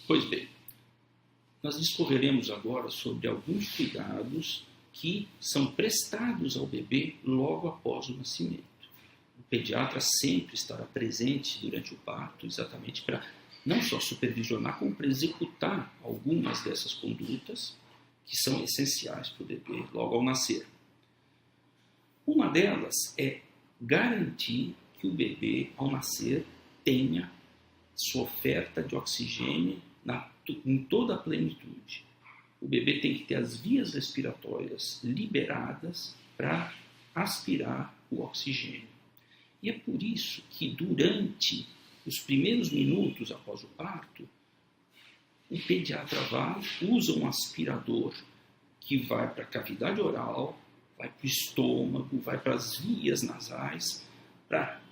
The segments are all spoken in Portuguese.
Pois bem, nós discorreremos agora sobre alguns cuidados que são prestados ao bebê logo após o nascimento. O pediatra sempre estará presente durante o parto, exatamente para não só supervisionar, como para executar algumas dessas condutas que são essenciais para o bebê logo ao nascer. Uma delas é garantir que o bebê, ao nascer, tenha sua oferta de oxigênio em toda a plenitude. O bebê tem que ter as vias respiratórias liberadas para aspirar o oxigênio. E é por isso que durante os primeiros minutos após o parto, o pediatra usa um aspirador que vai para a cavidade oral, vai para o estômago, vai para as vias nasais, para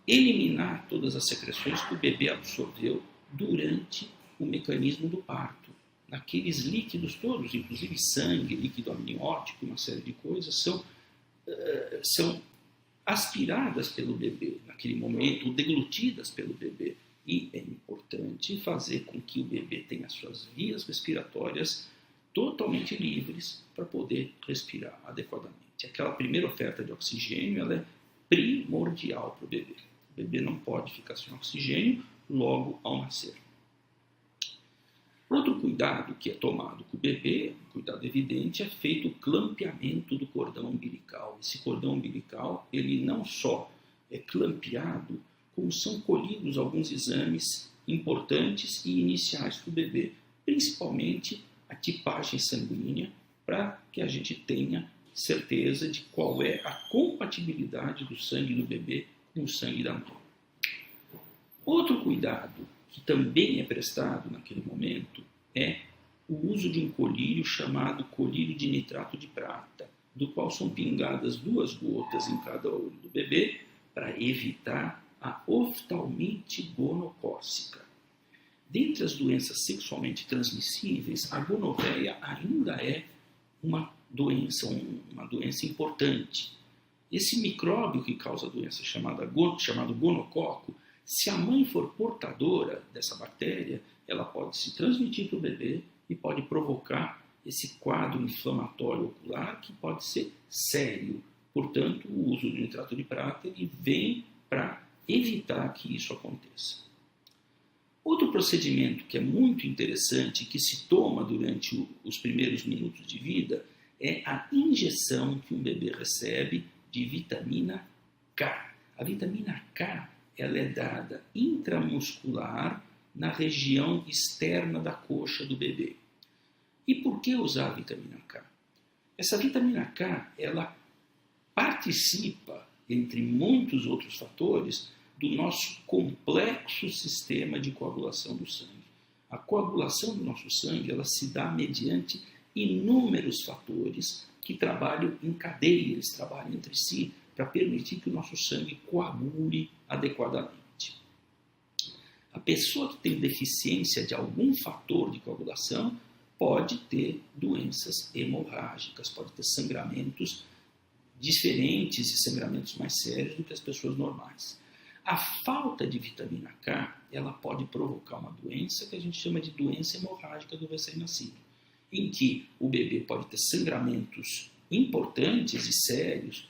eliminar todas as secreções que o bebê absorveu durante o mecanismo do parto. Naqueles líquidos todos, inclusive sangue, líquido amniótico, uma série de coisas, são aspiradas pelo bebê naquele momento, deglutidas pelo bebê. E é importante fazer com que o bebê tenha suas vias respiratórias totalmente livres para poder respirar adequadamente. Aquela primeira oferta de oxigênio ela é primordial para o bebê. O bebê não pode ficar sem oxigênio logo ao nascer. Outro cuidado que é tomado com o bebê, um cuidado evidente, é feito o clampeamento do cordão umbilical. Esse cordão umbilical, ele não só é clampeado, como são colhidos alguns exames importantes e iniciais para o bebê, principalmente a tipagem sanguínea, para que a gente tenha certeza de qual é a compatibilidade do sangue do bebê com o sangue da mãe. Outro cuidado que também é prestado naquele momento é o uso de um colírio chamado colírio de nitrato de prata, do qual são pingadas 2 gotas em cada olho do bebê para evitar a oftalmite gonocócica. Dentre as doenças sexualmente transmissíveis, a gonorreia ainda é uma doença importante. Esse micróbio que causa a doença chamado gonococo, se a mãe for portadora dessa bactéria, ela pode se transmitir para o bebê e pode provocar esse quadro inflamatório ocular que pode ser sério. Portanto, o uso do nitrato de prata ele vem para evitar que isso aconteça. Outro procedimento que é muito interessante, que se toma durante os primeiros minutos de vida, é a injeção que um bebê recebe de vitamina K. A vitamina K ela é dada intramuscular na região externa da coxa do bebê. E por que usar a vitamina K? Essa vitamina K, ela participa, entre muitos outros fatores, do nosso complexo sistema de coagulação do sangue. A coagulação do nosso sangue, ela se dá mediante inúmeros fatores que trabalham em cadeia, eles trabalham entre si, para permitir que o nosso sangue coagule adequadamente. A pessoa que tem deficiência de algum fator de coagulação pode ter doenças hemorrágicas, pode ter sangramentos diferentes e sangramentos mais sérios do que as pessoas normais. A falta de vitamina K, ela pode provocar uma doença que a gente chama de doença hemorrágica do recém-nascido, em que o bebê pode ter sangramentos importantes e sérios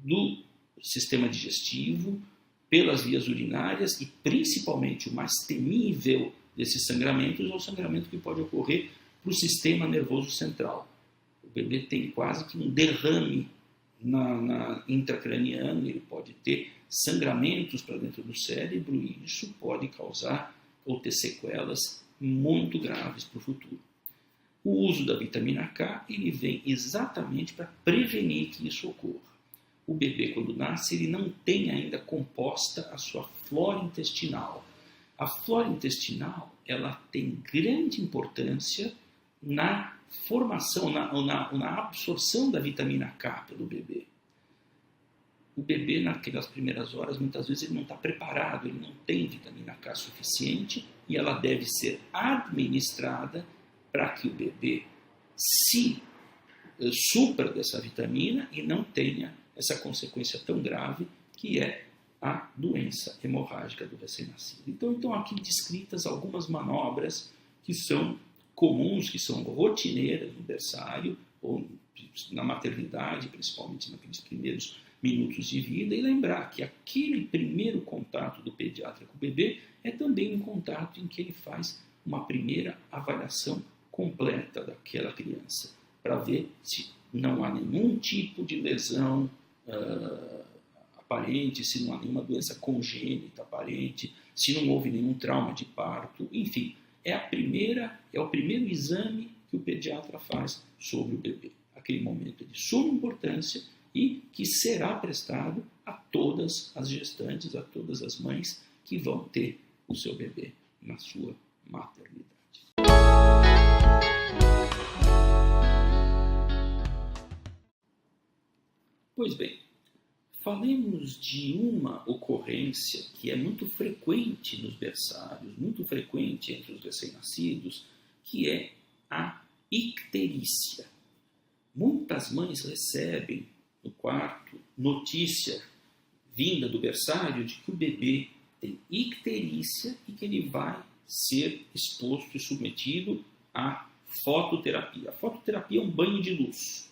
do sistema digestivo, pelas vias urinárias e principalmente o mais temível desses sangramentos é o sangramento que pode ocorrer para o sistema nervoso central. O bebê tem quase que um derrame intracraniano, ele pode ter sangramentos para dentro do cérebro e isso pode causar ou ter sequelas muito graves para o futuro. O uso da vitamina K ele vem exatamente para prevenir que isso ocorra. O bebê, quando nasce, ele não tem ainda composta a sua flora intestinal. A flora intestinal ela tem grande importância na formação, na absorção da vitamina K pelo bebê. O bebê, naquelas primeiras horas, muitas vezes ele não está preparado, ele não tem vitamina K suficiente e ela deve ser administrada para que o bebê se supra dessa vitamina e não tenha essa consequência tão grave que é a doença hemorrágica do recém-nascido. Então aqui descritas algumas manobras que são comuns, que são rotineiras no berçário, ou na maternidade, principalmente naqueles primeiros minutos de vida, e lembrar que aquele primeiro contato do pediatra com o bebê é também um contato em que ele faz uma primeira avaliação completa daquela criança, para ver se não há nenhum tipo de lesão aparente, se não há nenhuma doença congênita aparente, se não houve nenhum trauma de parto, enfim, é o primeiro exame que o pediatra faz sobre o bebê. Aquele momento é de suma importância e que será prestado a todas as gestantes, a todas as mães que vão ter o seu bebê na sua maternidade. Pois bem, falemos de uma ocorrência que é muito frequente nos berçários, muito frequente entre os recém-nascidos, que é a icterícia. Muitas mães recebem no quarto notícia vinda do berçário de que o bebê tem icterícia e que ele vai ser exposto e submetido à fototerapia. A fototerapia é um banho de luz.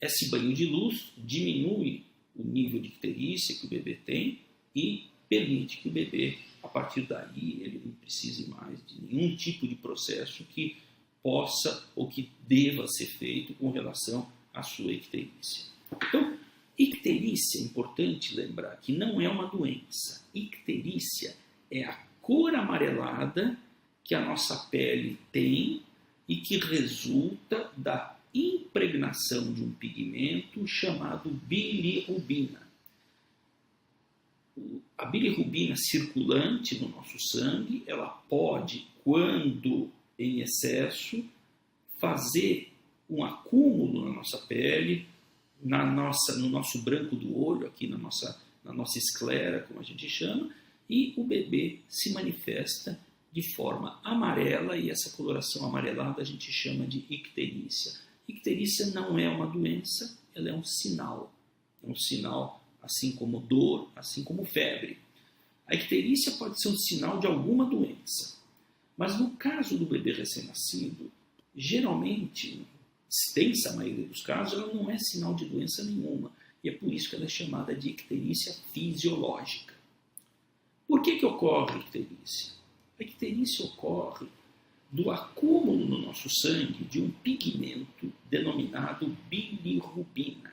Esse banho de luz diminui o nível de icterícia que o bebê tem e permite que o bebê, a partir daí, ele não precise mais de nenhum tipo de processo que possa ou que deva ser feito com relação à sua icterícia. Então, icterícia, é importante lembrar que não é uma doença. Icterícia é a cor amarelada que a nossa pele tem e que resulta da impregnação de um pigmento chamado bilirrubina. A bilirrubina circulante no nosso sangue, ela pode, quando em excesso, fazer um acúmulo na nossa pele, no nosso branco do olho, aqui na nossa esclera, como a gente chama, e o bebê se manifesta de forma amarela, e essa coloração amarelada a gente chama de icterícia. Icterícia não é uma doença, ela é um sinal. É um sinal, assim como dor, assim como febre. A icterícia pode ser um sinal de alguma doença. Mas no caso do bebê recém-nascido, geralmente, extensa maioria dos casos, ela não é sinal de doença nenhuma. E é por isso que ela é chamada de icterícia fisiológica. Por que ocorre a icterícia? A icterícia ocorre do acúmulo no nosso sangue de um pigmento denominado bilirrubina.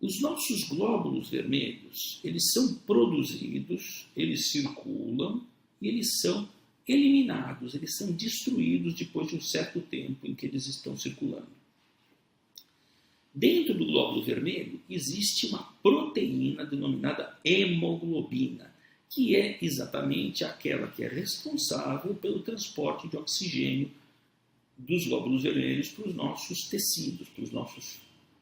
Os nossos glóbulos vermelhos, eles são produzidos, eles circulam e eles são eliminados, eles são destruídos depois de um certo tempo em que eles estão circulando. Dentro do glóbulo vermelho existe uma proteína denominada hemoglobina, que é exatamente aquela que é responsável pelo transporte de oxigênio dos glóbulos vermelhos para os nossos tecidos, para os nossos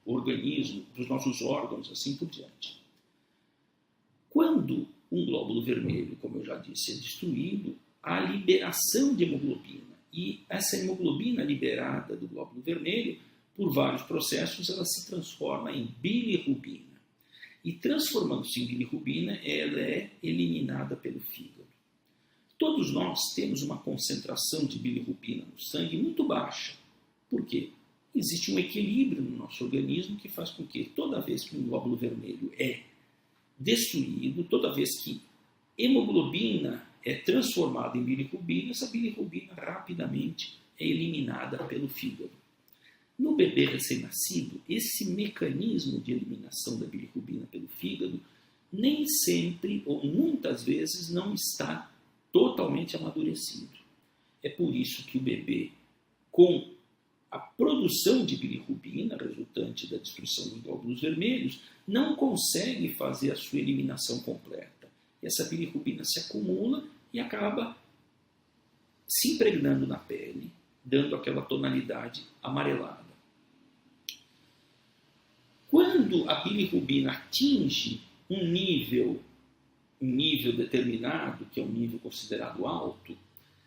organismos, para os nossos órgãos, assim por diante. Quando um glóbulo vermelho, como eu já disse, é destruído, há liberação de hemoglobina. E essa hemoglobina liberada do glóbulo vermelho, por vários processos, ela se transforma em bilirrubina. E transformando-se em bilirrubina, ela é eliminada pelo fígado. Todos nós temos uma concentração de bilirrubina no sangue muito baixa. Por quê? Existe um equilíbrio no nosso organismo que faz com que toda vez que um glóbulo vermelho é destruído, toda vez que hemoglobina é transformada em bilirrubina, essa bilirrubina rapidamente é eliminada pelo fígado. No bebê recém-nascido, esse mecanismo de eliminação da bilirrubina pelo fígado nem sempre ou muitas vezes não está totalmente amadurecido. É por isso que o bebê, com a produção de bilirrubina resultante da destruição dos glóbulos vermelhos, não consegue fazer a sua eliminação completa. E essa bilirrubina se acumula e acaba se impregnando na pele, dando aquela tonalidade amarelada. Quando a bilirrubina atinge um nível determinado, que é um nível considerado alto,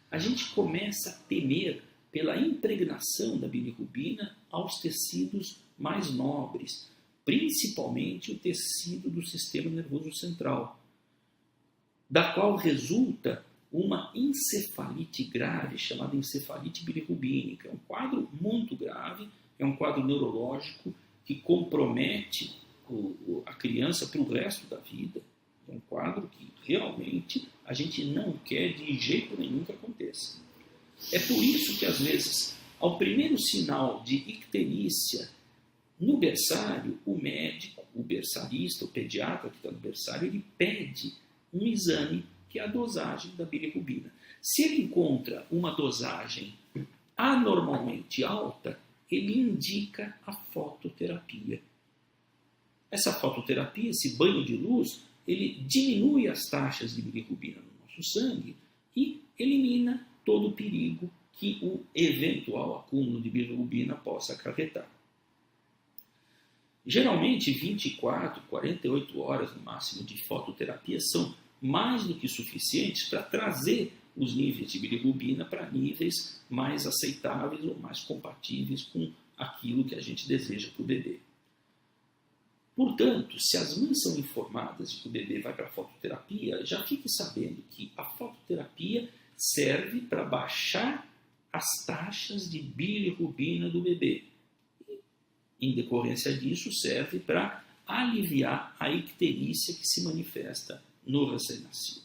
a gente começa a temer pela impregnação da bilirrubina aos tecidos mais nobres, principalmente o tecido do sistema nervoso central, da qual resulta uma encefalite grave, chamada encefalite bilirrubínica. É um quadro muito grave, é um quadro neurológico que compromete a criança para o resto da vida. É um quadro que realmente a gente não quer de jeito nenhum que aconteça. É por isso que, às vezes, ao primeiro sinal de icterícia no berçário, o médico, o berçarista, o pediatra que está no berçário, ele pede um exame que é a dosagem da bilirrubina. Se ele encontra uma dosagem anormalmente alta, ele indica a fototerapia. Essa fototerapia, esse banho de luz, ele diminui as taxas de bilirrubina no nosso sangue e elimina todo o perigo que o eventual acúmulo de bilirrubina possa acarretar. Geralmente, 24, 48 horas no máximo de fototerapia são mais do que suficientes para trazer os níveis de bilirrubina para níveis mais aceitáveis ou mais compatíveis com aquilo que a gente deseja para o bebê. Portanto, se as mães são informadas de que o bebê vai para a fototerapia, já fique sabendo que a fototerapia serve para baixar as taxas de bilirrubina do bebê. E, em decorrência disso, serve para aliviar a icterícia que se manifesta no recém-nascido.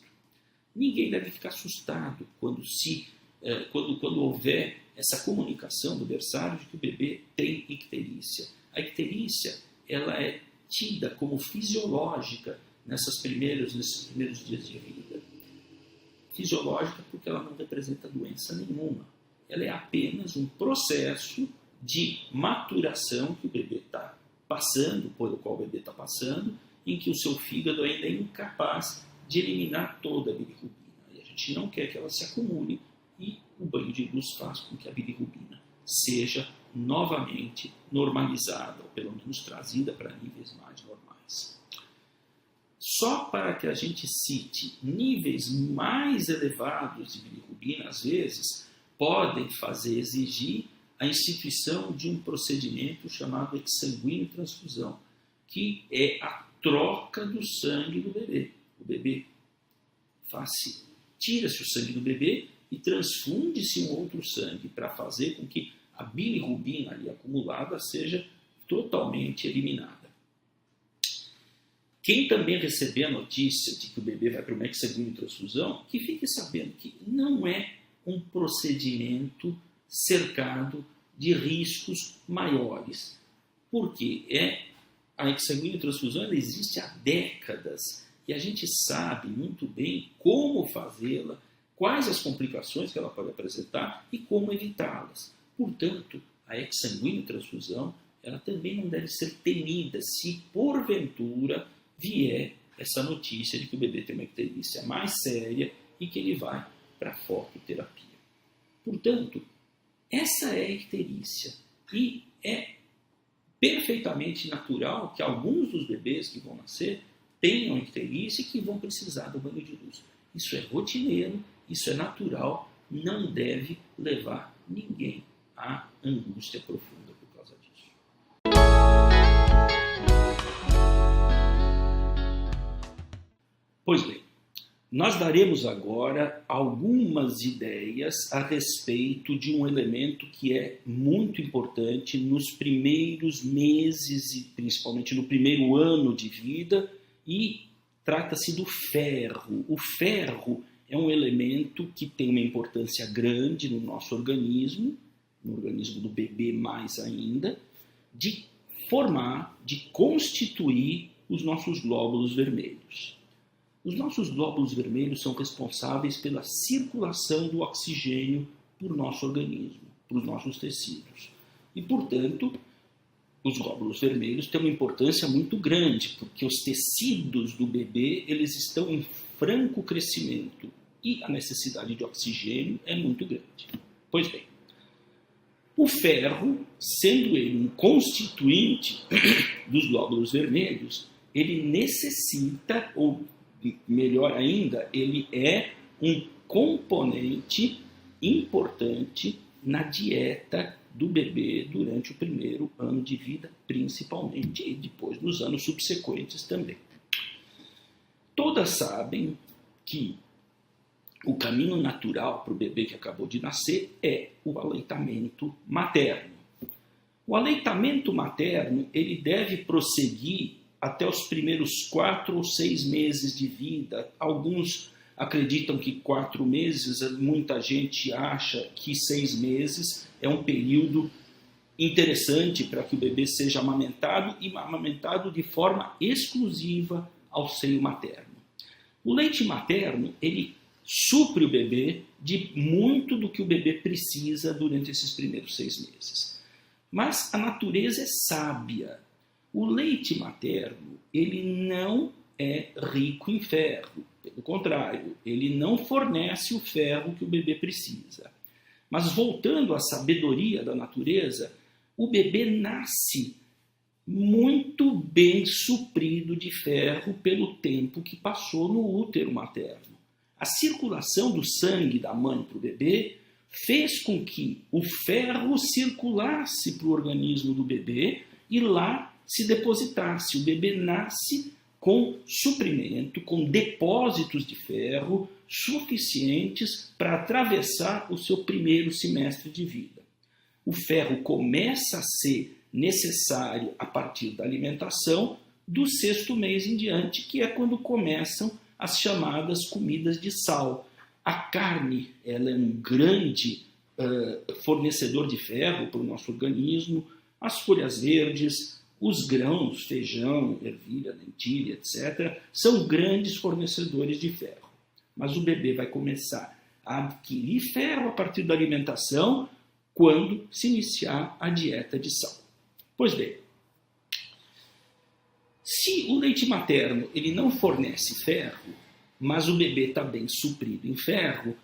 Ninguém deve ficar assustado quando houver essa comunicação do berçário de que o bebê tem icterícia. A icterícia ela é tida como fisiológica nesses primeiros dias de vida. Fisiológica porque ela não representa doença nenhuma. Ela é apenas um processo de maturação que o bebê está passando, pelo qual o bebê está passando, em que o seu fígado ainda é incapaz de eliminar toda a bilirrubina. E a gente não quer que ela se acumule e o banho de luz faz com que a bilirrubina seja novamente normalizada, ou pelo menos trazida para níveis mais normais. Só para que a gente cite níveis mais elevados de bilirrubina, às vezes, podem exigir a instituição de um procedimento chamado exsanguíneo transfusão, que é a troca do sangue do bebê. O bebê tira-se o sangue do bebê e transfunde-se um outro sangue para fazer com que a bilirrubina ali acumulada seja totalmente eliminada. Quem também receber a notícia de que o bebê vai para uma exsanguíneo transfusão, que fique sabendo que não é um procedimento cercado de riscos maiores, porque a exsanguíneo transfusão ela existe há décadas e a gente sabe muito bem como fazê-la, quais as complicações que ela pode apresentar e como evitá-las. Portanto, a exsanguíneo transfusão ela também não deve ser temida se porventura vier essa notícia de que o bebê tem uma icterícia mais séria e que ele vai para a fototerapia. Portanto, essa é a icterícia e é perfeitamente natural que alguns dos bebês que vão nascer tenham icterícia e que vão precisar do banho de luz. Isso é rotineiro, isso é natural, não deve levar ninguém à angústia profunda por causa disso. Pois bem, nós daremos agora algumas ideias a respeito de um elemento que é muito importante nos primeiros meses e principalmente no primeiro ano de vida e trata-se do ferro. O ferro é um elemento que tem uma importância grande no nosso organismo, no organismo do bebê mais ainda, de formar, de constituir os nossos glóbulos vermelhos. Os nossos glóbulos vermelhos são responsáveis pela circulação do oxigênio por nosso organismo, para os nossos tecidos. E, portanto, os glóbulos vermelhos têm uma importância muito grande, porque os tecidos do bebê eles estão em franco crescimento e a necessidade de oxigênio é muito grande. Pois bem, o ferro, sendo ele um constituinte dos glóbulos vermelhos, ele necessita, ou melhor ainda, ele é um componente importante na dieta do bebê durante o primeiro ano de vida, principalmente, e depois nos anos subsequentes também. Todas sabem que o caminho natural para o bebê que acabou de nascer é o aleitamento materno. O aleitamento materno ele deve prosseguir até os primeiros 4 ou 6 meses de vida. Alguns acreditam que 4 meses, muita gente acha que 6 meses é um período interessante para que o bebê seja amamentado e amamentado de forma exclusiva ao seio materno. O leite materno, ele supre o bebê de muito do que o bebê precisa durante esses primeiros 6 meses. Mas a natureza é sábia. O leite materno, ele não é rico em ferro. Pelo contrário, ele não fornece o ferro que o bebê precisa. Mas voltando à sabedoria da natureza, o bebê nasce muito bem suprido de ferro pelo tempo que passou no útero materno. A circulação do sangue da mãe para o bebê fez com que o ferro circulasse para o organismo do bebê e lá se depositasse. O bebê nasce com suprimento, com depósitos de ferro suficientes para atravessar o seu primeiro semestre de vida. O ferro começa a ser necessário a partir da alimentação do 6º mês em diante, que é quando começam as chamadas comidas de sal. A carne ela é um grande fornecedor de ferro para o nosso organismo, as folhas verdes, os grãos, feijão, ervilha, lentilha, etc., são grandes fornecedores de ferro. Mas o bebê vai começar a adquirir ferro a partir da alimentação quando se iniciar a dieta de sal. Pois bem, se o leite materno ele não fornece ferro, mas o bebê está bem suprido em ferro,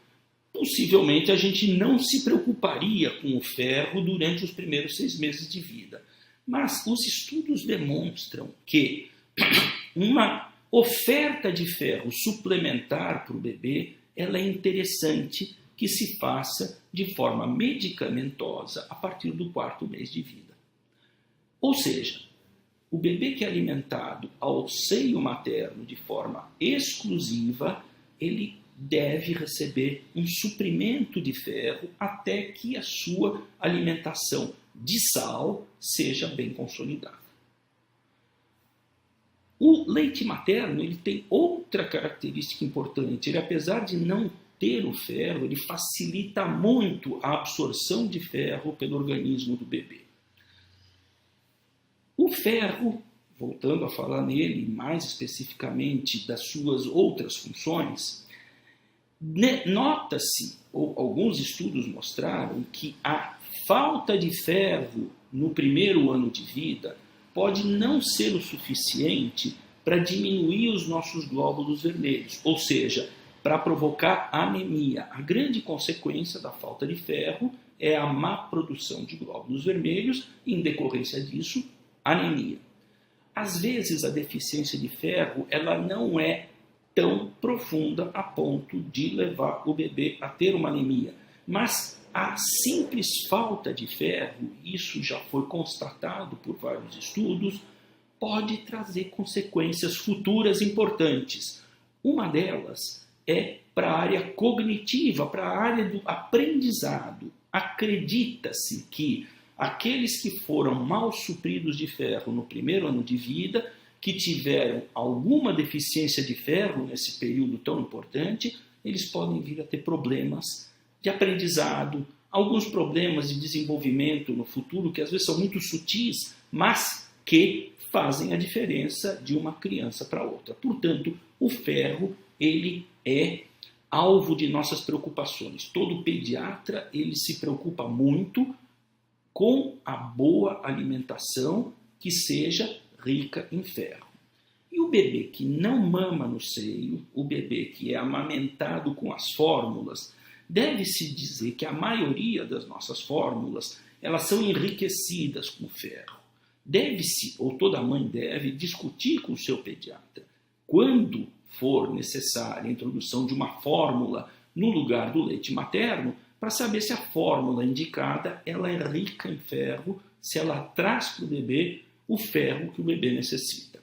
possivelmente a gente não se preocuparia com o ferro durante os primeiros 6 meses de vida. Mas os estudos demonstram que uma oferta de ferro suplementar para o bebê ela é interessante que se faça de forma medicamentosa a partir do 4º mês de vida. Ou seja, o bebê que é alimentado ao seio materno de forma exclusiva, ele deve receber um suprimento de ferro até que a sua alimentação de sal seja bem consolidada. O leite materno ele tem outra característica importante. Ele, apesar de não ter o ferro, ele facilita muito a absorção de ferro pelo organismo do bebê. O ferro, voltando a falar nele mais especificamente das suas outras funções, nota-se, ou alguns estudos mostraram, que a falta de ferro no primeiro ano de vida pode não ser o suficiente para diminuir os nossos glóbulos vermelhos, ou seja, para provocar anemia. A grande consequência da falta de ferro é a má produção de glóbulos vermelhos e, em decorrência disso, anemia. Às vezes, a deficiência de ferro ela não é tão profunda a ponto de levar o bebê a ter uma anemia, mas a simples falta de ferro, isso já foi constatado por vários estudos, pode trazer consequências futuras importantes. Uma delas é para a área cognitiva, para a área do aprendizado. Acredita-se que aqueles que foram mal supridos de ferro no primeiro ano de vida, que tiveram alguma deficiência de ferro nesse período tão importante, eles podem vir a ter problemas de aprendizado, alguns problemas de desenvolvimento no futuro, que às vezes são muito sutis, mas que fazem a diferença de uma criança para outra. Portanto, o ferro ele é alvo de nossas preocupações. Todo pediatra ele se preocupa muito com a boa alimentação que seja rica em ferro. E o bebê que não mama no seio, o bebê que é amamentado com as fórmulas, deve-se dizer que a maioria das nossas fórmulas elas são enriquecidas com ferro. Deve-se, ou toda mãe deve, discutir com o seu pediatra. Quando for necessária a introdução de uma fórmula no lugar do leite materno, para saber se a fórmula indicada ela é rica em ferro, se ela traz para o bebê o ferro que o bebê necessita.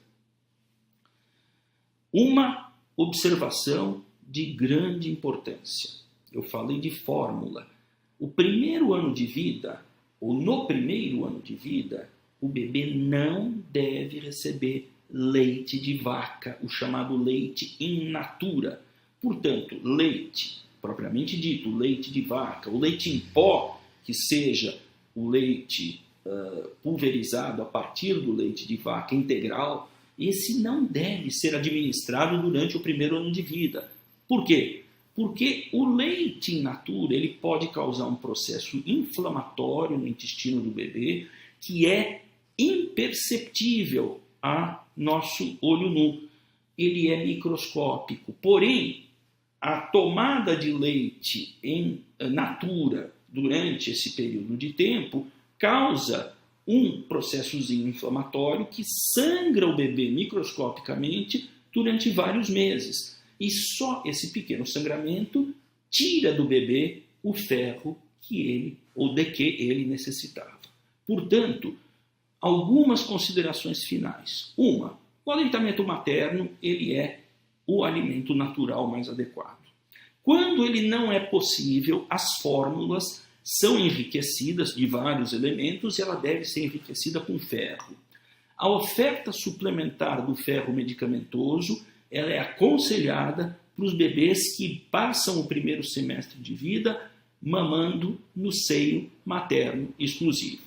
Uma observação de grande importância. Eu falei de fórmula. O primeiro ano de vida, ou no primeiro ano de vida, o bebê não deve receber leite de vaca, o chamado leite in natura. Portanto, leite, propriamente dito, leite de vaca, o leite em pó, que seja o leite pulverizado a partir do leite de vaca integral, esse não deve ser administrado durante o primeiro ano de vida. Por quê? Porque o leite in natura ele pode causar um processo inflamatório no intestino do bebê que é imperceptível a nosso olho nu. Ele é microscópico. Porém, a tomada de leite em natura durante esse período de tempo causa um processozinho inflamatório que sangra o bebê microscopicamente durante vários meses. E só esse pequeno sangramento tira do bebê o ferro de que ele necessitava. Portanto, algumas considerações finais. Uma, o aleitamento materno ele é o alimento natural mais adequado. Quando ele não é possível, as fórmulas são enriquecidas de vários elementos e ela deve ser enriquecida com ferro. A oferta suplementar do ferro medicamentoso ela é aconselhada para os bebês que passam o primeiro semestre de vida mamando no seio materno exclusivo.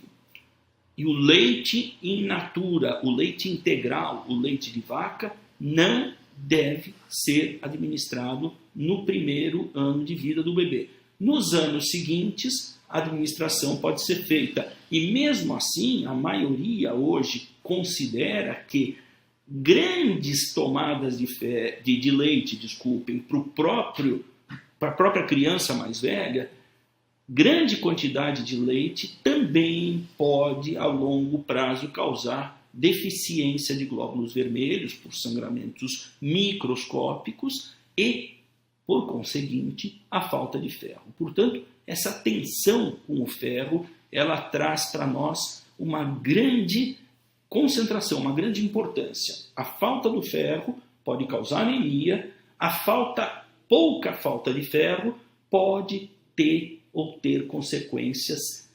E o leite in natura, o leite integral, o leite de vaca, não deve ser administrado no primeiro ano de vida do bebê. Nos anos seguintes, a administração pode ser feita. E mesmo assim, a maioria hoje considera que grandes tomadas de leite, para a própria criança mais velha, grande quantidade de leite também pode, a longo prazo, causar deficiência de glóbulos vermelhos por sangramentos microscópicos e, por conseguinte, a falta de ferro. Portanto, essa tensão com o ferro, ela traz para nós uma grande concentração, uma grande importância. A falta do ferro pode causar anemia, pouca falta de ferro pode ter consequências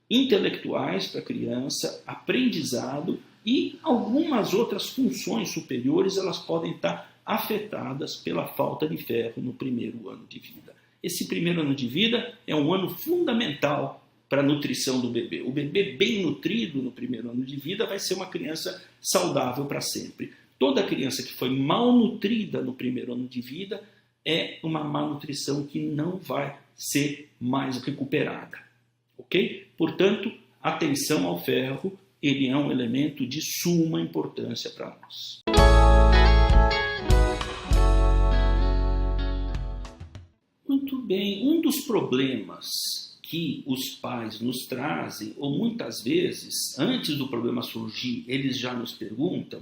intelectuais para a criança, aprendizado e algumas outras funções superiores, elas podem estar afetadas pela falta de ferro no primeiro ano de vida. Esse primeiro ano de vida é um ano fundamental para a nutrição do bebê. O bebê bem nutrido no primeiro ano de vida vai ser uma criança saudável para sempre. Toda criança que foi mal nutrida no primeiro ano de vida é uma malnutrição que não vai ser mais recuperada. Ok? Portanto, atenção ao ferro, ele é um elemento de suma importância para nós. Muito bem, um dos problemas que os pais nos trazem, ou muitas vezes, antes do problema surgir, eles já nos perguntam,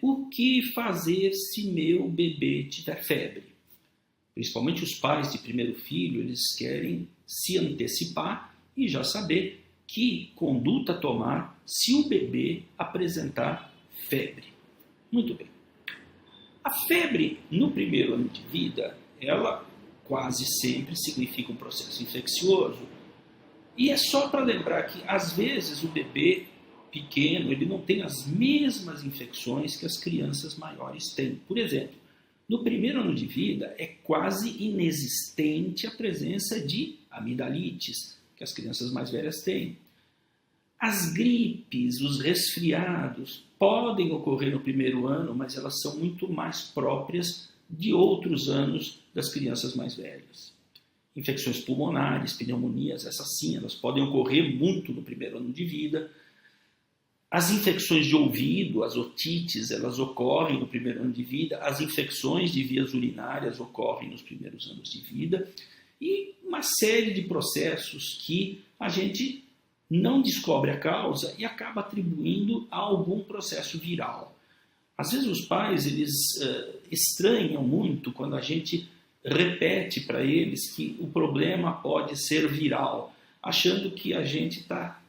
o que fazer se meu bebê tiver febre? Principalmente os pais de primeiro filho, eles querem se antecipar e já saber que conduta tomar se o bebê apresentar febre. Muito bem. A febre no primeiro ano de vida, ela quase sempre significa um processo infeccioso. E é só para lembrar que, às vezes, o bebê pequeno ele não tem as mesmas infecções que as crianças maiores têm. Por exemplo, no primeiro ano de vida é quase inexistente a presença de amidalites, que as crianças mais velhas têm. As gripes, os resfriados podem ocorrer no primeiro ano, mas elas são muito mais próprias de outros anos das crianças mais velhas. Infecções pulmonares, pneumonias, essas sim, elas podem ocorrer muito no primeiro ano de vida. As infecções de ouvido, as otites, elas ocorrem no primeiro ano de vida. As infecções de vias urinárias ocorrem nos primeiros anos de vida. E uma série de processos que a gente não descobre a causa e acaba atribuindo a algum processo viral. Às vezes os pais eles estranham muito quando a gente repete para eles que o problema pode ser viral, achando que a gente está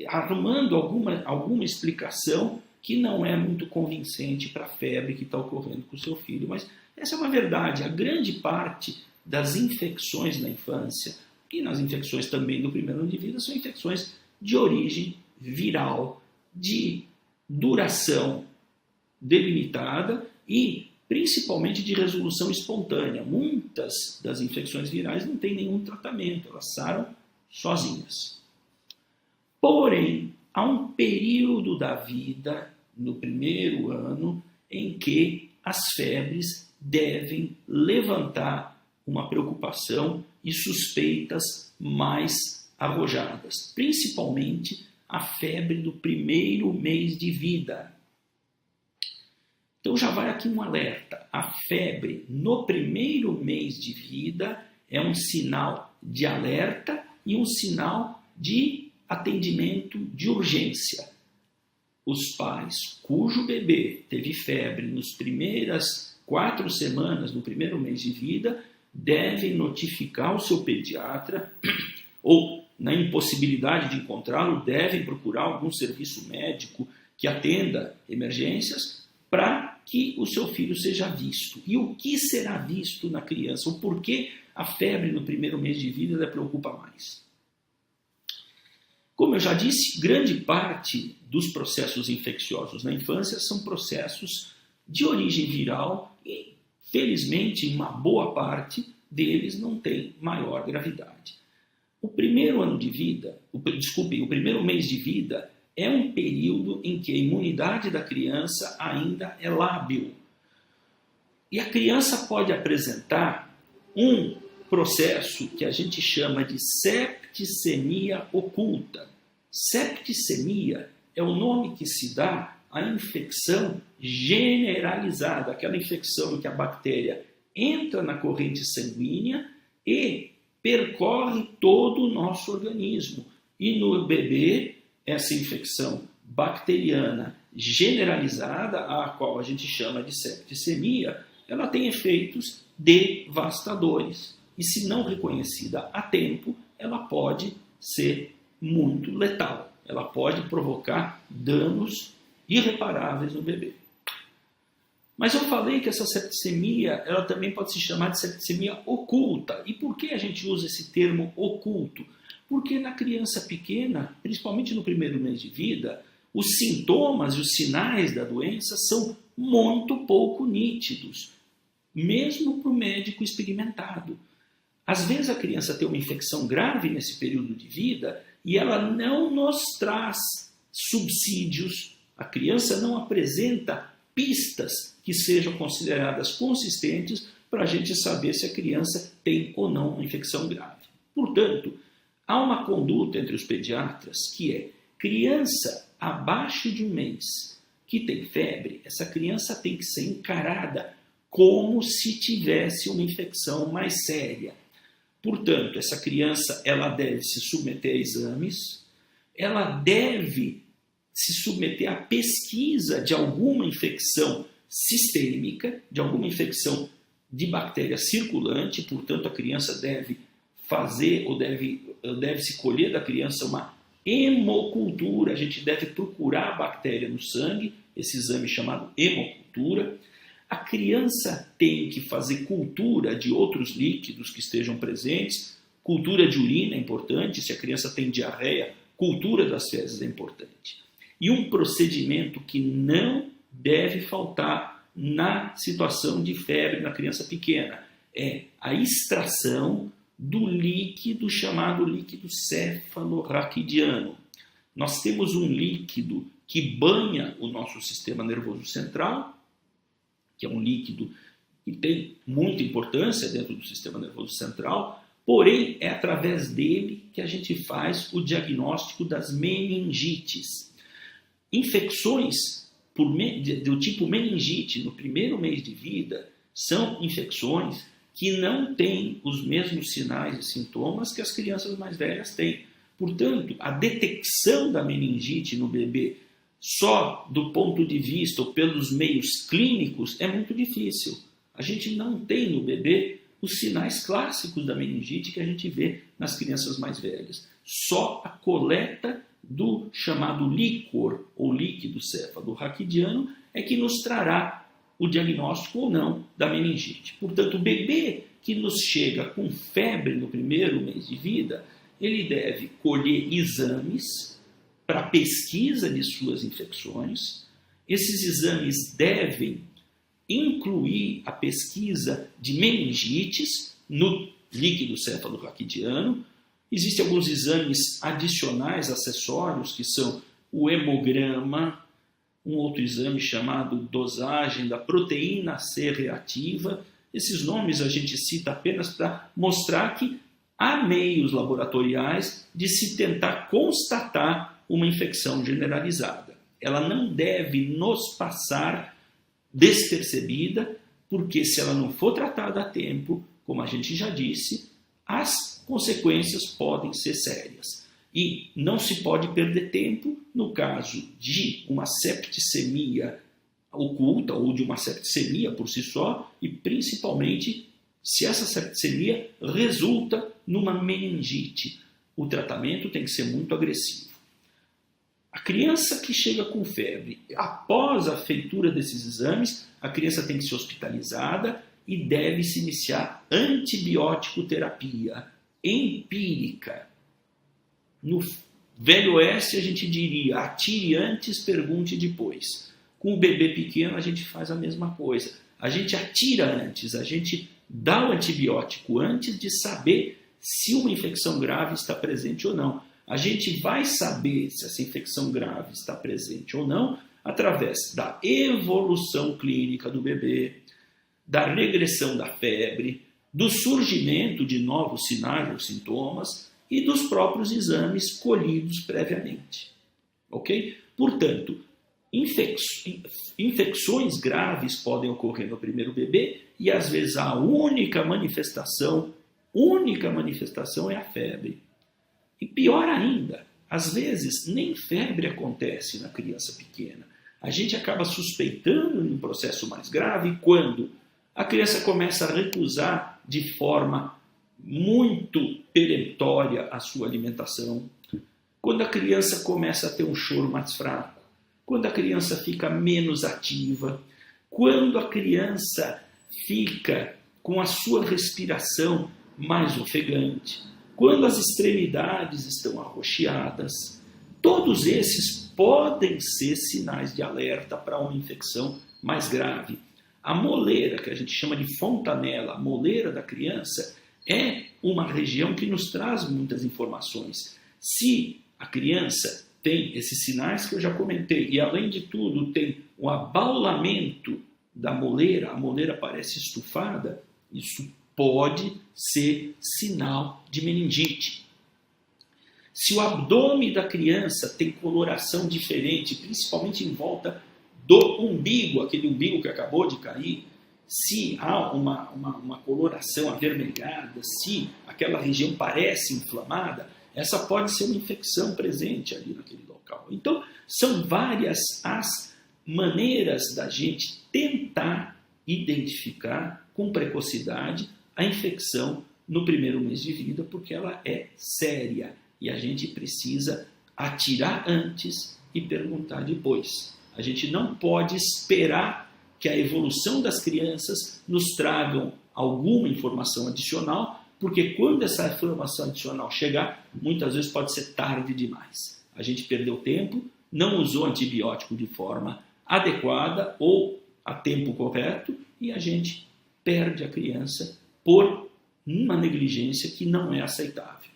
arrumando alguma explicação que não é muito convincente para a febre que está ocorrendo com o seu filho. Mas essa é uma verdade. A grande parte das infecções na infância, e nas infecções também do primeiro ano de vida, são infecções de origem viral, de duração delimitada e principalmente de resolução espontânea. Muitas das infecções virais não têm nenhum tratamento, elas saram sozinhas. Porém, há um período da vida, no primeiro ano, em que as febres devem levantar uma preocupação e suspeitas mais arrojadas, principalmente a febre do primeiro mês de vida. Então já vai aqui um alerta. A febre no primeiro mês de vida é um sinal de alerta e um sinal de atendimento de urgência. Os pais cujo bebê teve febre nas primeiras 4 semanas, no primeiro mês de vida, devem notificar o seu pediatra ou, na impossibilidade de encontrá-lo, devem procurar algum serviço médico que atenda emergências para que o seu filho seja visto. E o que será visto na criança? O porquê a febre no primeiro mês de vida preocupa mais? Como eu já disse, grande parte dos processos infecciosos na infância são processos de origem viral e, felizmente, uma boa parte deles não tem maior gravidade. O primeiro ano de vida, o primeiro mês de vida é um período em que a imunidade da criança ainda é lábil. E a criança pode apresentar um processo que a gente chama de septicemia oculta. Septicemia é o nome que se dá à infecção generalizada, aquela infecção em que a bactéria entra na corrente sanguínea e percorre todo o nosso organismo. E no bebê, essa infecção bacteriana generalizada, a qual a gente chama de septicemia, ela tem efeitos devastadores. E se não reconhecida a tempo, ela pode ser muito letal. Ela pode provocar danos irreparáveis no bebê. Mas eu falei que essa septicemia, ela também pode se chamar de septicemia oculta. E por que a gente usa esse termo oculto? Porque na criança pequena, principalmente no primeiro mês de vida, os sintomas e os sinais da doença são muito pouco nítidos, mesmo para o médico experimentado. Às vezes a criança tem uma infecção grave nesse período de vida e ela não nos traz subsídios. A criança não apresenta pistas que sejam consideradas consistentes para a gente saber se a criança tem ou não uma infecção grave. Portanto, há uma conduta entre os pediatras que é criança abaixo de 1 mês que tem febre, essa criança tem que ser encarada como se tivesse uma infecção mais séria. Portanto, essa criança ela deve se submeter a exames, ela deve se submeter à pesquisa de alguma infecção sistêmica, de alguma infecção de bactéria circulante, portanto, a criança deve fazer ou deve se colher da criança uma hemocultura, a gente deve procurar a bactéria no sangue, esse exame chamado hemocultura. A criança tem que fazer cultura de outros líquidos que estejam presentes, cultura de urina é importante, se a criança tem diarreia, cultura das fezes é importante. E um procedimento que não deve faltar na situação de febre na criança pequena é a extração do líquido chamado líquido cefalorraquidiano. Nós temos um líquido que banha o nosso sistema nervoso central, que é um líquido que tem muita importância dentro do sistema nervoso central, porém é através dele que a gente faz o diagnóstico das meningites. Infecções do tipo meningite no primeiro mês de vida são infecções que não têm os mesmos sinais e sintomas que as crianças mais velhas têm. Portanto, a detecção da meningite no bebê só do ponto de vista ou pelos meios clínicos é muito difícil. A gente não tem no bebê os sinais clássicos da meningite que a gente vê nas crianças mais velhas. Só a coleta do chamado líquor ou líquido cefalorraquidiano é que nos trará o diagnóstico ou não da meningite. Portanto, o bebê que nos chega com febre no primeiro mês de vida, ele deve colher exames para pesquisa de suas infecções. Esses exames devem incluir a pesquisa de meningites no líquido cefalorraquidiano. Existem alguns exames adicionais, acessórios, que são o hemograma, um outro exame chamado dosagem da proteína C reativa. Esses nomes a gente cita apenas para mostrar que há meios laboratoriais de se tentar constatar uma infecção generalizada. Ela não deve nos passar despercebida, porque se ela não for tratada a tempo, como a gente já disse, as consequências podem ser sérias. E não se pode perder tempo no caso de uma septicemia oculta ou de uma septicemia por si só, e principalmente se essa septicemia resulta numa meningite. O tratamento tem que ser muito agressivo. A criança que chega com febre, após a feitura desses exames, a criança tem que ser hospitalizada e deve se iniciar antibiótico terapia empírica. No Velho Oeste a gente diria, atire antes, pergunte depois. Com o bebê pequeno a gente faz a mesma coisa. A gente atira antes, a gente dá o antibiótico antes de saber se uma infecção grave está presente ou não. A gente vai saber se essa infecção grave está presente ou não através da evolução clínica do bebê, da regressão da febre, do surgimento de novos sinais ou sintomas e dos próprios exames colhidos previamente. Ok? Portanto, infecções graves podem ocorrer no primeiro bebê e às vezes a única manifestação é a febre. E pior ainda, às vezes nem febre acontece na criança pequena. A gente acaba suspeitando de um processo mais grave quando a criança começa a recusar de forma muito peremptória a sua alimentação, quando a criança começa a ter um choro mais fraco, quando a criança fica menos ativa, quando a criança fica com a sua respiração mais ofegante, quando as extremidades estão arroxeadas. Todos esses podem ser sinais de alerta para uma infecção mais grave. A moleira, que a gente chama de fontanela, a moleira da criança, é uma região que nos traz muitas informações. Se a criança tem esses sinais que eu já comentei, e além de tudo tem o abaulamento da moleira, a moleira parece estufada, isso pode ser sinal de meningite. Se o abdômen da criança tem coloração diferente, principalmente em volta do umbigo, aquele umbigo que acabou de cair, se há uma coloração avermelhada, se aquela região parece inflamada, essa pode ser uma infecção presente ali naquele local. Então, são várias as maneiras da gente tentar identificar com precocidade a infecção no primeiro mês de vida, porque ela é séria e a gente precisa atirar antes e perguntar depois. A gente não pode esperar que a evolução das crianças nos tragam alguma informação adicional, porque quando essa informação adicional chegar, muitas vezes pode ser tarde demais. A gente perdeu tempo, não usou antibiótico de forma adequada ou a tempo correto e a gente perde a criança por uma negligência que não é aceitável.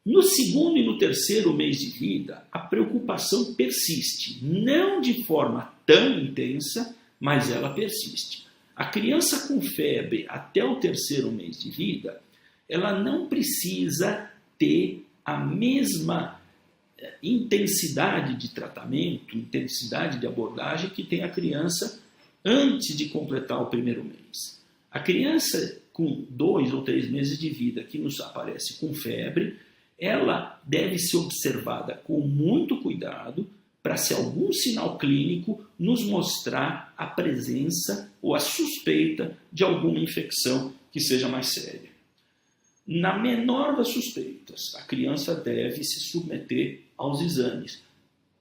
No segundo e no terceiro mês de vida, a preocupação persiste, não de forma tão intensa, mas ela persiste. A criança com febre até o terceiro mês de vida, ela não precisa ter a mesma intensidade de tratamento, intensidade de abordagem que tem a criança antes de completar o primeiro mês. A criança com 2 ou 3 meses de vida que nos aparece com febre, ela deve ser observada com muito cuidado para, se algum sinal clínico, nos mostrar a presença ou a suspeita de alguma infecção que seja mais séria. Na menor das suspeitas, a criança deve se submeter aos exames.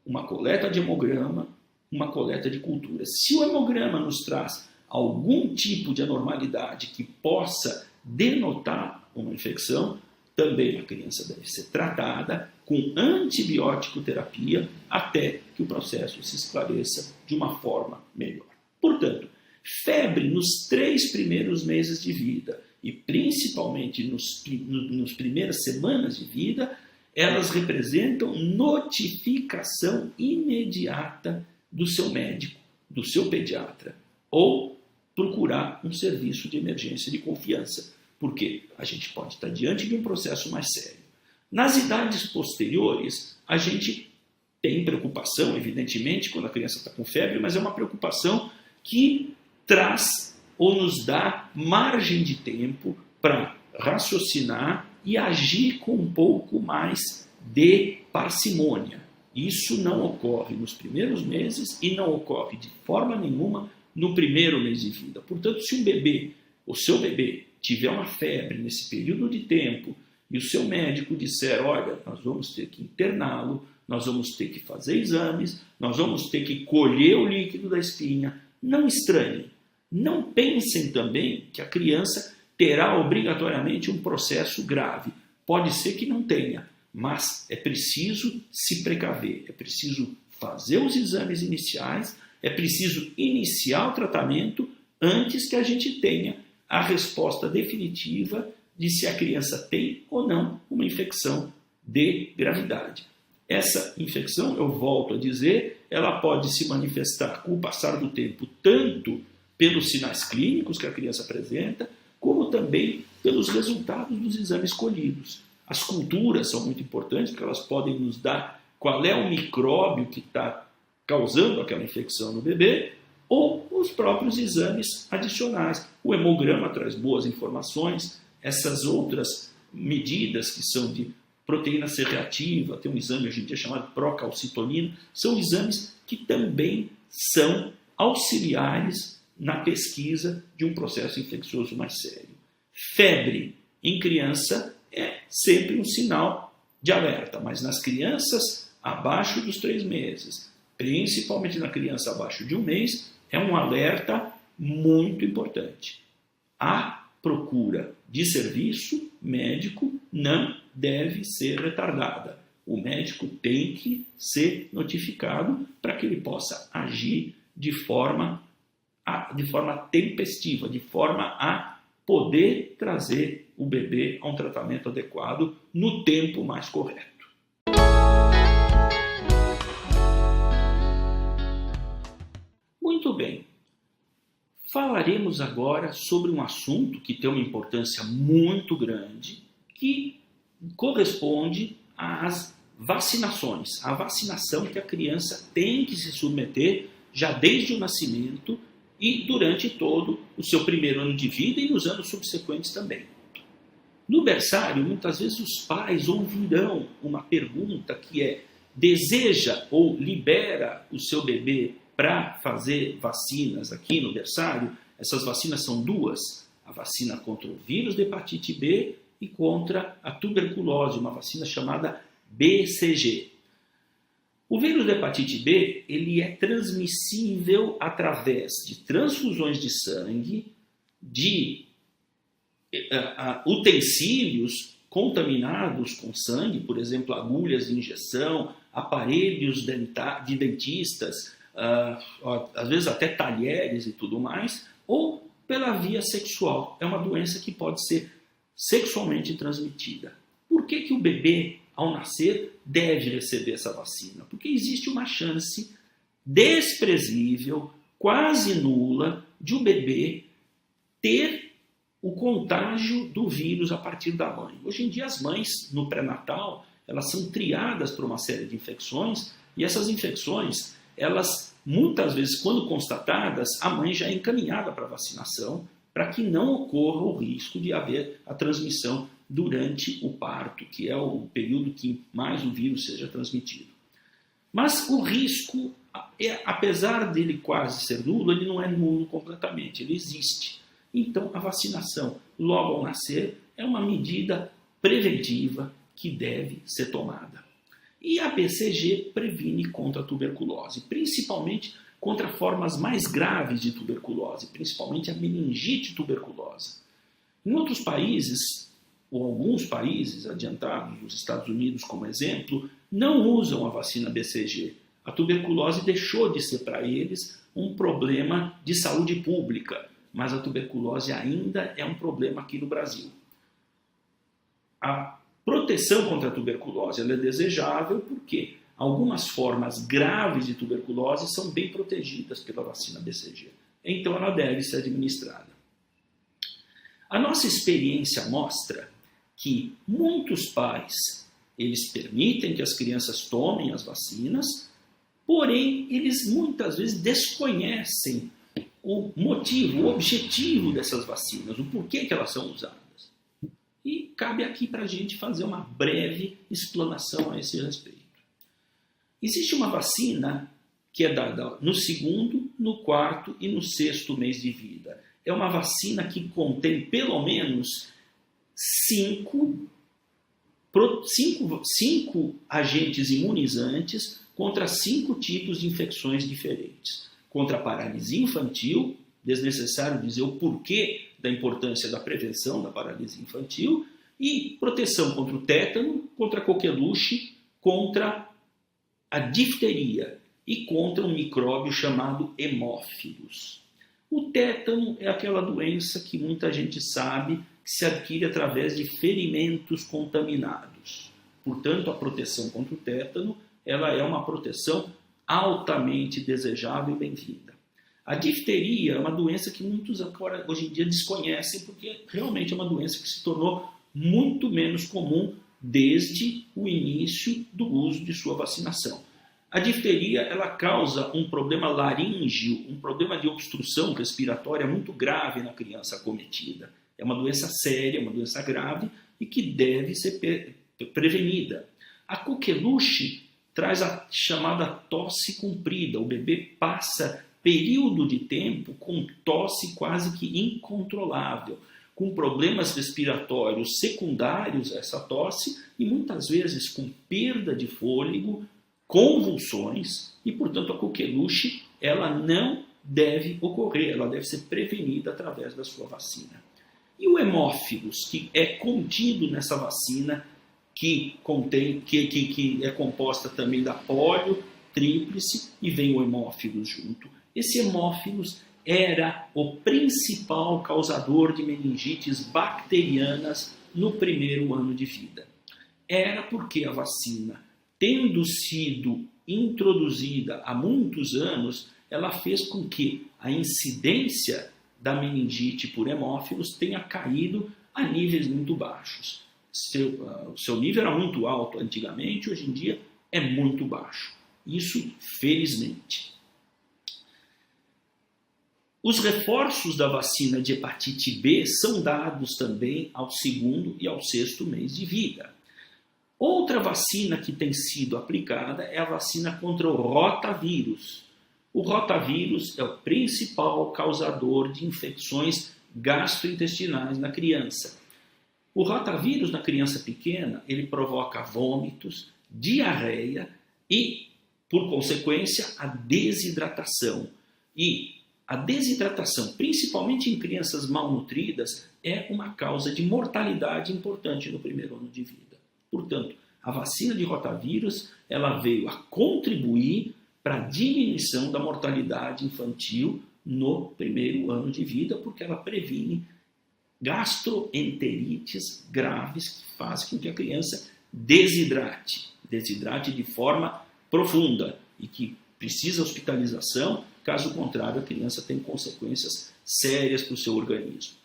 Uma coleta de hemograma, uma coleta de cultura. Se o hemograma nos traz algum tipo de anormalidade que possa denotar uma infecção, também a criança deve ser tratada com antibiótico terapia até que o processo se esclareça de uma forma melhor. Portanto, febre nos 3 primeiros meses de vida e principalmente nos primeiras semanas de vida, elas representam notificação imediata do seu médico, do seu pediatra, ou procurar um serviço de emergência de confiança, porque a gente pode estar diante de um processo mais sério. Nas idades posteriores, a gente tem preocupação, evidentemente, quando a criança está com febre, mas é uma preocupação que traz ou nos dá margem de tempo para raciocinar e agir com um pouco mais de parcimônia. Isso não ocorre nos primeiros meses e não ocorre de forma nenhuma no primeiro mês de vida. Portanto, se o seu bebê tiver uma febre nesse período de tempo e o seu médico disser, olha, nós vamos ter que interná-lo, nós vamos ter que fazer exames, nós vamos ter que colher o líquido da espinha, não estranhem. Não pensem também que a criança terá obrigatoriamente um processo grave. Pode ser que não tenha, mas é preciso se precaver, é preciso fazer os exames iniciais, é preciso iniciar o tratamento antes que a gente tenha a resposta definitiva de se a criança tem ou não uma infecção de gravidade. Essa infecção, eu volto a dizer, ela pode se manifestar com o passar do tempo tanto pelos sinais clínicos que a criança apresenta, como também pelos resultados dos exames colhidos. As culturas são muito importantes, porque elas podem nos dar qual é o micróbio que está causando aquela infecção no bebê, ou os próprios exames adicionais. O hemograma traz boas informações, essas outras medidas que são de proteína C reativa, tem um exame hoje em dia chamado procalcitonina, são exames que também são auxiliares na pesquisa de um processo infeccioso mais sério. Febre em criança é sempre um sinal de alerta, mas nas crianças abaixo dos 3 meses, principalmente na criança abaixo de 1 mês, é um alerta muito importante. A procura de serviço médico não deve ser retardada. O médico tem que ser notificado para que ele possa agir de forma tempestiva, de forma a poder trazer o bebê a um tratamento adequado no tempo mais correto. Muito bem. Falaremos agora sobre um assunto que tem uma importância muito grande, que corresponde às vacinações. A vacinação que a criança tem que se submeter já desde o nascimento e durante todo o seu primeiro ano de vida e nos anos subsequentes também. No berçário, muitas vezes os pais ouvirão uma pergunta que é: deseja ou libera o seu bebê para fazer vacinas aqui no berçário? Essas vacinas são 2, a vacina contra o vírus de hepatite B e contra a tuberculose, uma vacina chamada BCG. O vírus da hepatite B ele é transmissível através de transfusões de sangue, de utensílios contaminados com sangue, por exemplo, agulhas de injeção, aparelhos de dentistas, às vezes até talheres e tudo mais, ou pela via sexual. É uma doença que pode ser sexualmente transmitida. Por que o bebê, ao nascer, deve receber essa vacina? Porque existe uma chance desprezível, quase nula, de o bebê ter o contágio do vírus a partir da mãe. Hoje em dia as mães, no pré-natal, elas são triadas por uma série de infecções, e essas infecções, elas, muitas vezes, quando constatadas, a mãe já é encaminhada para a vacinação, para que não ocorra o risco de haver a transmissão durante o parto, que é o período que mais o vírus seja transmitido. Mas o risco, apesar dele quase ser nulo, ele não é nulo completamente, ele existe. Então, a vacinação, logo ao nascer, é uma medida preventiva que deve ser tomada. E a BCG previne contra a tuberculose, principalmente contra formas mais graves de tuberculose, principalmente a meningite tuberculosa. Em outros países, ou alguns países adiantados, os Estados Unidos como exemplo, não usam a vacina BCG. A tuberculose deixou de ser para eles um problema de saúde pública, mas a tuberculose ainda é um problema aqui no Brasil. A proteção contra a tuberculose ela é desejável porque algumas formas graves de tuberculose são bem protegidas pela vacina BCG. Então ela deve ser administrada. A nossa experiência mostra que muitos pais, eles permitem que as crianças tomem as vacinas, porém eles muitas vezes desconhecem o motivo, o objetivo dessas vacinas, o porquê que elas são usadas. E cabe aqui para a gente fazer uma breve explanação a esse respeito. Existe uma vacina que é dada no 2º, no 4º e no 6º mês de vida. É uma vacina que contém pelo menos 5 agentes imunizantes contra 5 tipos de infecções diferentes. Contra a paralisia infantil, desnecessário dizer o porquê da importância da prevenção da paralisia infantil, e proteção contra o tétano, contra a coqueluche, contra a difteria e contra um micróbio chamado hemófilos. O tétano é aquela doença que muita gente sabe que se adquire através de ferimentos contaminados. Portanto, a proteção contra o tétano ela é uma proteção altamente desejável e bem-vinda. A difteria é uma doença que muitos agora, hoje em dia desconhecem, porque realmente é uma doença que se tornou muito menos comum desde o início do uso de sua vacinação. A difteria ela causa um problema laríngeo, um problema de obstrução respiratória muito grave na criança acometida. É uma doença séria, uma doença grave e que deve ser prevenida. A coqueluche traz a chamada tosse comprida. O bebê passa período de tempo com tosse quase que incontrolável, com problemas respiratórios secundários a essa tosse e muitas vezes com perda de fôlego, convulsões e, portanto, a coqueluche ela não deve ocorrer, ela deve ser prevenida através da sua vacina. E o hemófilos, que é contido nessa vacina, que é composta também da polio, tríplice e vem o hemófilos junto. Esse hemófilos era o principal causador de meningites bacterianas no primeiro ano de vida. Era porque a vacina, tendo sido introduzida há muitos anos, ela fez com que a incidência da meningite por hemófilos tenha caído a níveis muito baixos. O seu nível era muito alto antigamente, hoje em dia é muito baixo. Isso, felizmente. Os reforços da vacina de hepatite B são dados também ao 2º e ao 6º mês de vida. Outra vacina que tem sido aplicada é a vacina contra o rotavírus. O rotavírus é o principal causador de infecções gastrointestinais na criança. O rotavírus na criança pequena, ele provoca vômitos, diarreia e, por consequência, a desidratação. E a desidratação, principalmente em crianças malnutridas, é uma causa de mortalidade importante no primeiro ano de vida. Portanto, a vacina de rotavírus ela veio a contribuir para a diminuição da mortalidade infantil no primeiro ano de vida, porque ela previne gastroenterites graves que fazem com que a criança desidrate de forma profunda e que precisa hospitalização, caso contrário a criança tem consequências sérias para o seu organismo.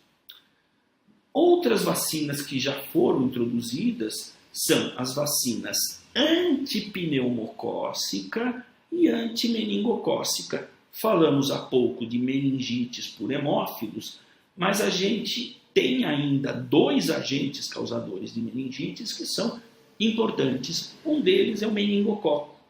Outras vacinas que já foram introduzidas são as vacinas antipneumocócica e antimeningocócica. Falamos há pouco de meningites por hemófilos, mas a gente tem ainda 2 agentes causadores de meningites que são importantes. Um deles é o meningococo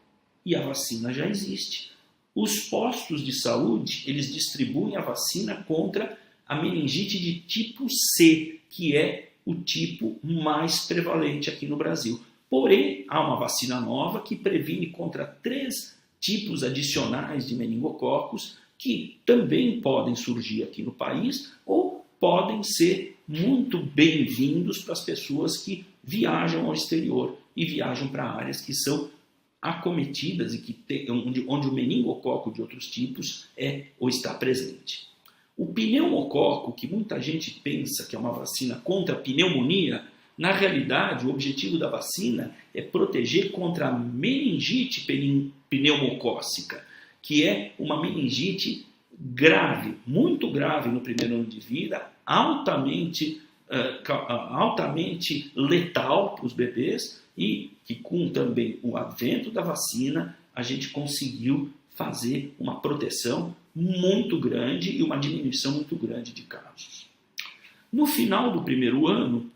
e a vacina já existe. Os postos de saúde, eles distribuem a vacina contra a meningite de tipo C, que é o tipo mais prevalente aqui no Brasil. Porém, há uma vacina nova que previne contra 3 tipos adicionais de meningococos que também podem surgir aqui no país ou podem ser muito bem-vindos para as pessoas que viajam ao exterior e viajam para áreas que são acometidas e onde o meningococo de outros tipos é ou está presente. O pneumococo, que muita gente pensa que é uma vacina contra a pneumonia, na realidade o objetivo da vacina é proteger contra a meningite pneumocócica, que é uma meningite grave, muito grave no primeiro ano de vida, altamente letal para os bebês e que com também o advento da vacina a gente conseguiu fazer uma proteção muito grande e uma diminuição muito grande de casos. No final do primeiro ano,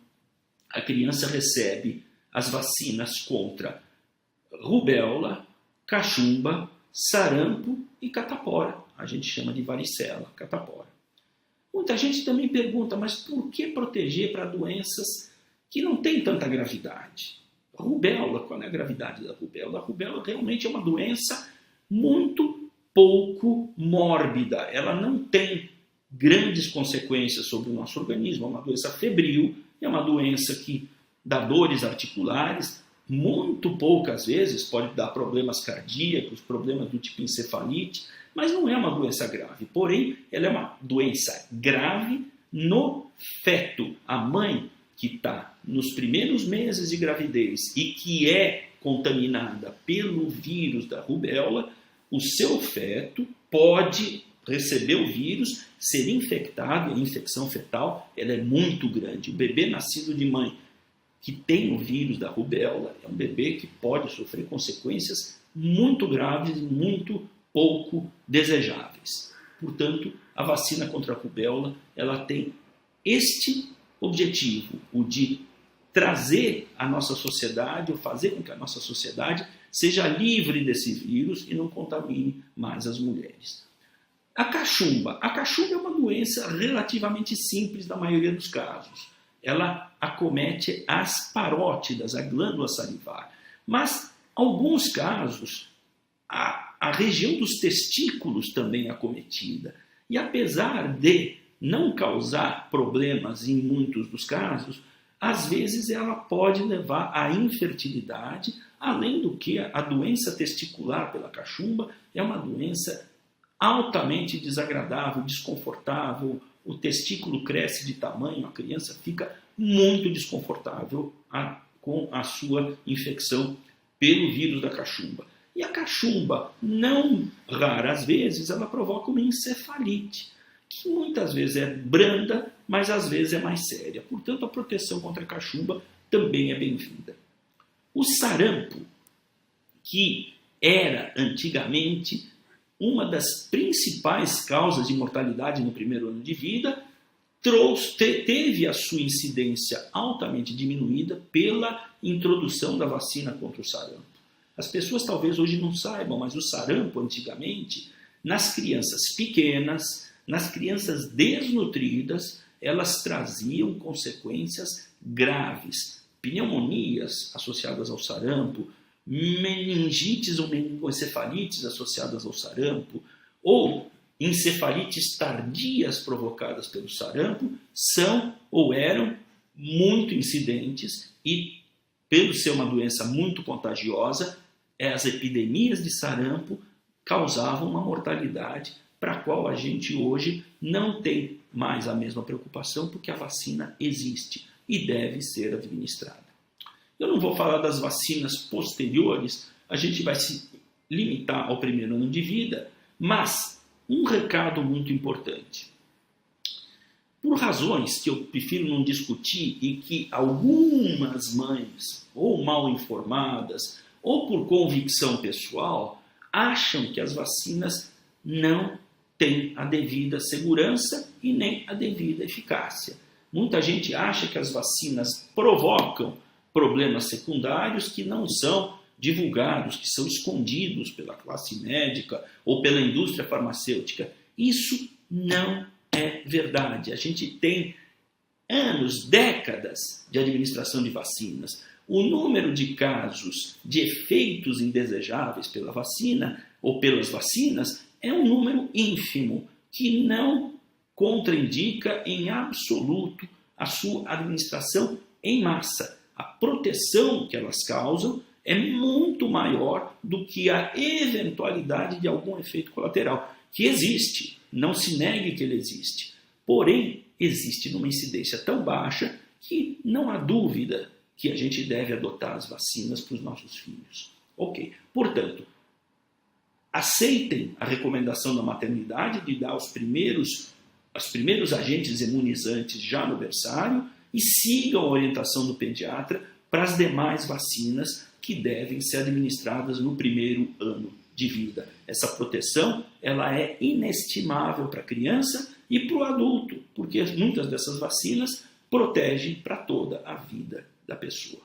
a criança recebe as vacinas contra rubéola, cachumba, sarampo e catapora. A gente chama de varicela, catapora. Muita gente também pergunta, mas por que proteger para doenças que não têm tanta gravidade? Rubéola, qual é a gravidade da rubéola? A rubéola realmente é uma doença muito pouco mórbida. Ela não tem grandes consequências sobre o nosso organismo. É uma doença febril, é uma doença que dá dores articulares, muito poucas vezes pode dar problemas cardíacos, problemas do tipo encefalite, mas não é uma doença grave. Porém, ela é uma doença grave no feto. A mãe que está nos primeiros meses de gravidez e que é contaminada pelo vírus da rubéola, o seu feto pode receber o vírus, ser infectado, e a infecção fetal ela é muito grande. O bebê nascido de mãe que tem o vírus da rubéola é um bebê que pode sofrer consequências muito graves e muito pouco desejáveis. Portanto, a vacina contra a rubéola ela tem este objetivo, o de trazer a nossa sociedade, ou fazer com que a nossa sociedade seja livre desse vírus e não contamine mais as mulheres. A cachumba é uma doença relativamente simples na maioria dos casos. Ela acomete as parótidas, a glândula salivar. Mas, em alguns casos, a região dos testículos também é acometida. E apesar de não causar problemas em muitos dos casos, às vezes ela pode levar à infertilidade, além do que a doença testicular pela cachumba é uma doença altamente desagradável, desconfortável, o testículo cresce de tamanho, a criança fica muito desconfortável com a sua infecção pelo vírus da cachumba. E a cachumba, não raras vezes, ela provoca uma encefalite, que muitas vezes é branda, mas às vezes é mais séria. Portanto, a proteção contra a cachumba também é bem-vinda. O sarampo, que era antigamente uma das principais causas de mortalidade no primeiro ano de vida, teve a sua incidência altamente diminuída pela introdução da vacina contra o sarampo. As pessoas talvez hoje não saibam, mas o sarampo antigamente, nas crianças pequenas, nas crianças desnutridas, elas traziam consequências graves. Pneumonias associadas ao sarampo, meningites ou meningoencefalites associadas ao sarampo, ou encefalites tardias provocadas pelo sarampo, são ou eram muito incidentes e, pelo ser uma doença muito contagiosa, as epidemias de sarampo causavam uma mortalidade para a qual a gente hoje não tem mais a mesma preocupação, porque a vacina existe e deve ser administrada. Eu não vou falar das vacinas posteriores, a gente vai se limitar ao primeiro ano de vida, mas um recado muito importante. Por razões que eu prefiro não discutir e que algumas mães, ou mal informadas, ou por convicção pessoal, acham que as vacinas não têm a devida segurança e nem a devida eficácia. Muita gente acha que as vacinas provocam problemas secundários que não são divulgados, que são escondidos pela classe médica ou pela indústria farmacêutica. Isso não é verdade. A gente tem anos, décadas de administração de vacinas, o número de casos de efeitos indesejáveis pela vacina ou pelas vacinas é um número ínfimo, que não contraindica em absoluto a sua administração em massa. A proteção que elas causam é muito maior do que a eventualidade de algum efeito colateral, que existe, não se negue que ele existe. Porém, existe numa incidência tão baixa que não há dúvida que a gente deve adotar as vacinas para os nossos filhos. Ok, portanto, aceitem a recomendação da maternidade de dar os primeiros agentes imunizantes já no berçário e sigam a orientação do pediatra para as demais vacinas que devem ser administradas no primeiro ano de vida. Essa proteção ela é inestimável para a criança e para o adulto, porque muitas dessas vacinas protegem para toda a vida da pessoa.